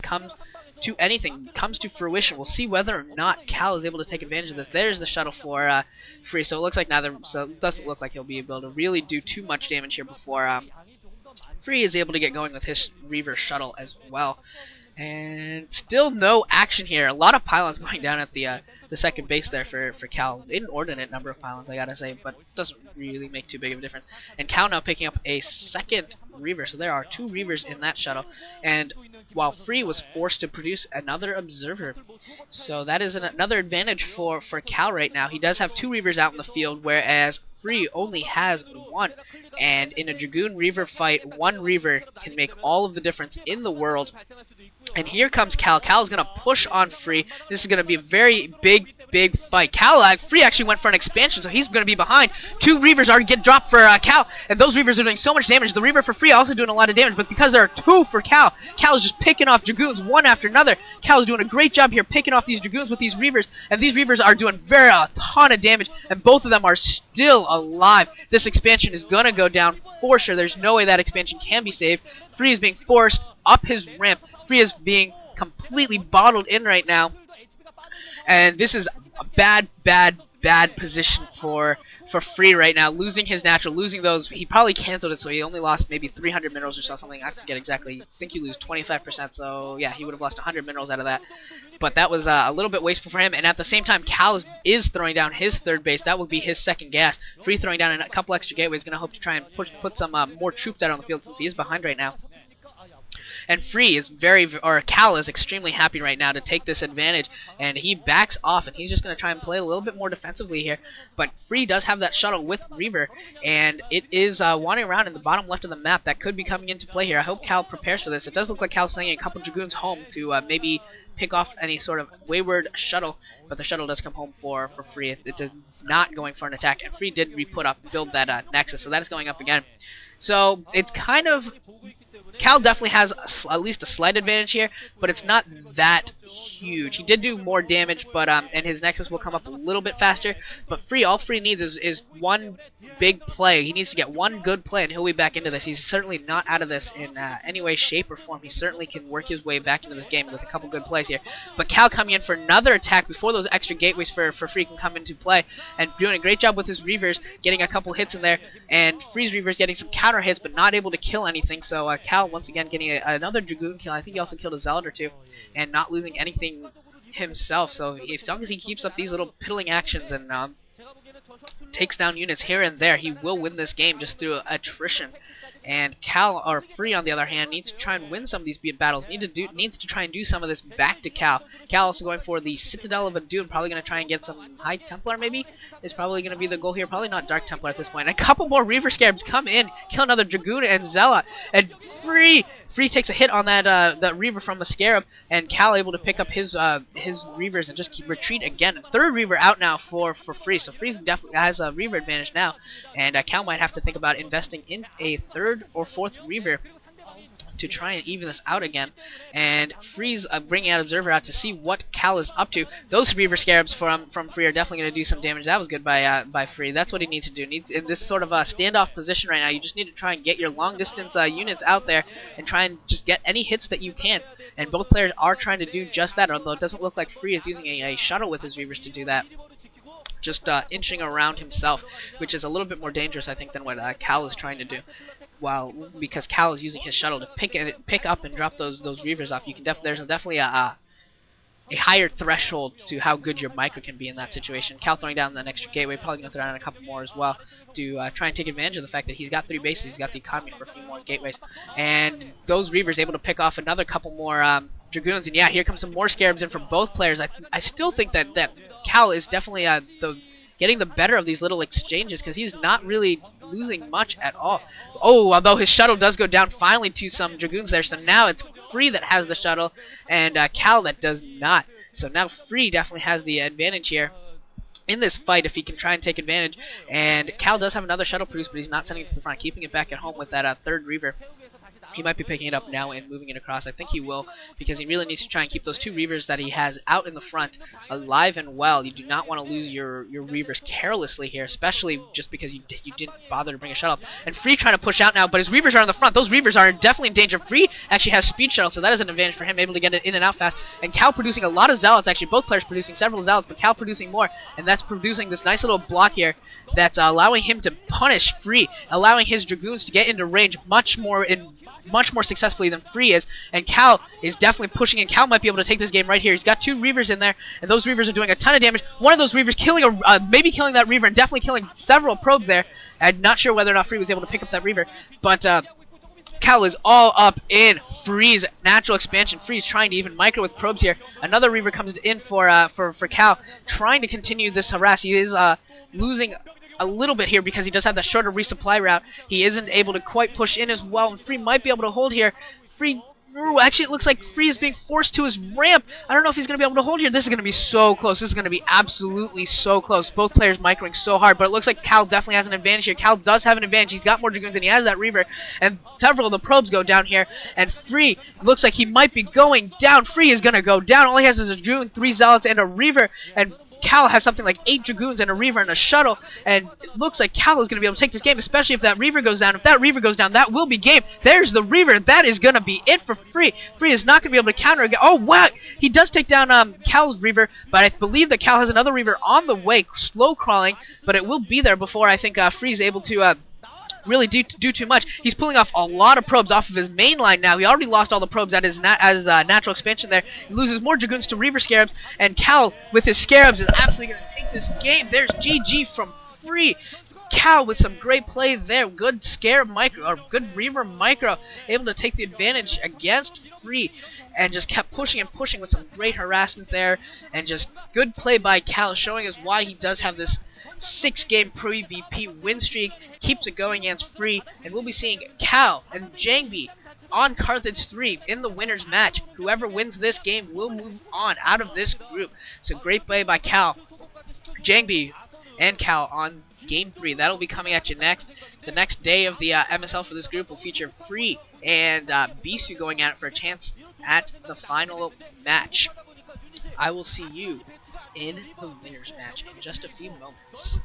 comes to anything, comes to fruition. We'll see whether or not Cal is able to take advantage of this. There's the shuttle for Free, so it looks like it doesn't look like he'll be able to really do too much damage here before Free is able to get going with his Reaver shuttle as well. And still no action here. A lot of pylons going down at the second base there for Cal. Inordinate number of pylons, I gotta say, but doesn't really make too big of a difference. And Cal now picking up a second Reaver, so there are 2 Reavers in that shuttle. And while Free was forced to produce another Observer, so that is another advantage for Cal right now. He does have 2 Reavers out in the field, whereas Free only has 1. And in a Dragoon Reaver fight, 1 Reaver can make all of the difference in the world. And here comes Cal. Cal is going to push on Free. This is going to be a very big fight. Free actually went for an expansion, so he's going to be behind. 2 Reavers are get dropped for Cal, and those Reavers are doing so much damage. The Reaver for Free also doing a lot of damage, but because there are 2 for Cal, Cal is just picking off Dragoons one after another. Cal is doing a great job here picking off these Dragoons with these Reavers, and these Reavers are doing a ton of damage, and both of them are still alive. This expansion is going to go down for sure. There's no way that expansion can be saved. Free is being forced up his ramp. Free is being completely bottled in right now, and this is a bad position for Free right now. Losing his natural, losing those, he probably canceled it, so he only lost maybe 300 minerals or something. I forget exactly. I think you lose 25%, so yeah, he would have lost 100 minerals out of that. But that was a little bit wasteful for him, and at the same time, Cal is throwing down his third base. That would be his second gas. Free throwing down a couple extra gateways, going to hope to try and put some more troops out on the field since he is behind right now. And Free is Cal is extremely happy right now to take this advantage, and he backs off, and he's just going to try and play a little bit more defensively here. But Free does have that shuttle with Reaver, and it is wandering around in the bottom left of the map. That could be coming into play here. I hope Cal prepares for this. It does look like Cal's sending a couple Dragoons home to maybe pick off any sort of wayward shuttle, but the shuttle does come home for Free. It is not going for an attack, and Free did build that Nexus, so that is going up again. So it's kind of... Cal definitely has at least a slight advantage here, but it's not that huge. He did do more damage, but and his Nexus will come up a little bit faster. But all Free needs is one big play. He needs to get one good play, and he'll be back into this. He's certainly not out of this in any way, shape, or form. He certainly can work his way back into this game with a couple good plays here. But Cal coming in for another attack before those extra gateways for Free can come into play, and doing a great job with his Reavers, getting a couple hits in there, and Free's Reavers getting some counter hits, but not able to kill anything. So Cal once again getting another Dragoon kill. I think he also killed a Zealot or 2, and not losing anything himself. So as long as he keeps up these little piddling actions and takes down units here and there, he will win this game just through attrition. And Free on the other hand needs to try and win some of these battles. Needs to try and do some of this back to Cal. Cal also going for the Citadel of Adun, probably going to try and get some High Templar maybe. Is probably going to be the goal here. Probably not Dark Templar at this point. And a couple more Reaver Scarabs come in, kill another Dragoon and Zealot, and Free takes a hit on that Reaver from the Scarab, and Cal able to pick up his Reavers and just retreat again. Third Reaver out now for Free, so Free definitely has a Reaver advantage now, and Cal might have to think about investing in a third or fourth Reaver to try and even this out again. And Free's bringing out Observer out to see what Cal is up to. Those Reaver Scarabs from Free are definitely going to do some damage. That was good by Free. That's what he needs to do. In this sort of standoff position right now, you just need to try and get your long distance units out there and try and just get any hits that you can. And both players are trying to do just that, although it doesn't look like Free is using a shuttle with his Reavers to do that. Just inching around himself, which is a little bit more dangerous, I think, than what Cal is trying to do. Because Cal is using his shuttle to pick up and drop those Reavers off. There's definitely a higher threshold to how good your micro can be in that situation. Cal throwing down an extra gateway, probably going to throw down a couple more as well to try and take advantage of the fact that he's got 3 bases, he's got the economy for a few more gateways. And those Reavers able to pick off another couple more Dragoons, and yeah, here comes some more Scarabs in from both players. I still think that Cal is definitely getting the better of these little exchanges, because he's not really losing much at all. Oh, although his shuttle does go down finally to some Dragoons there, so now it's Free that has the shuttle, and Cal that does not. So now Free definitely has the advantage here in this fight if he can try and take advantage. And Cal does have another shuttle produced, but he's not sending it to the front, keeping it back at home with that third Reaver. He might be picking it up now and moving it across. I think he will, because he really needs to try and keep those 2 Reavers that he has out in the front alive and well. You do not want to lose your Reavers carelessly here, especially just because you didn't bother to bring a shuttle. And Free trying to push out now, but his Reavers are in the front. Those Reavers are definitely in danger. Free actually has speed shuttle, so that is an advantage for him, able to get it in and out fast. And Cal producing a lot of Zealots, actually both players producing several Zealots, but Cal producing more, and that's producing this nice little block here that's allowing him to punish Free, allowing his Dragoons to get into range much more successfully than Free is, and Cal is definitely pushing in. Cal might be able to take this game right here. He's got 2 Reavers in there, and those Reavers are doing a ton of damage. One of those Reavers killing maybe killing that Reaver, and definitely killing several probes there. I'm not sure whether or not Free was able to pick up that Reaver, but Cal is all up in Free's natural expansion. Free's trying to even micro with probes here. Another Reaver comes in for Cal, trying to continue this harass. He is losing a little bit here because he does have that shorter resupply route. He isn't able to quite push in as well, and Free might be able to hold here. Free, actually it looks like Free is being forced to his ramp. I don't know if he's going to be able to hold here. This is going to be so close. This is going to be absolutely so close. Both players microing so hard, but it looks like Cal definitely has an advantage here. Cal does have an advantage. He's got more Dragoons and he has that Reaver, and several of the probes go down here, and Free looks like he might be going down. Free is going to go down. All he has is a Dragoon, 3 Zealots, and a Reaver, and Cal has something like 8 Dragoons and a Reaver and a shuttle, and it looks like Cal is going to be able to take this game, especially if that Reaver goes down. If that Reaver goes down, that will be game. There's the Reaver. That is going to be it for Free. Free is not going to be able to counter again. Oh, wow! He does take down Cal's Reaver, but I believe that Cal has another Reaver on the way, slow crawling, but it will be there before I think Free is able to really do too much. He's pulling off a lot of probes off of his main line now. He already lost all the probes at his natural expansion there. He loses more Dragoons to Reaver Scarabs, and Cal with his Scarabs is absolutely going to take this game. There's GG from Free. Cal with some great play there. Good Scarab micro, or good Reaver micro, able to take the advantage against Free, and just kept pushing and pushing with some great harassment there, and just good play by Cal, showing us why he does have this 6-game pre-VP win streak, keeps it going against Free, and we'll be seeing Cal and Jangbi on Carthage 3 in the winner's match. Whoever wins this game will move on out of this group. So great play by Cal, Jangbi, and Cal on Game 3. That'll be coming at you next. The next day of the MSL for this group will feature Free and Bisu going at it for a chance at the final match. I will see you in the winner's match in just a few moments.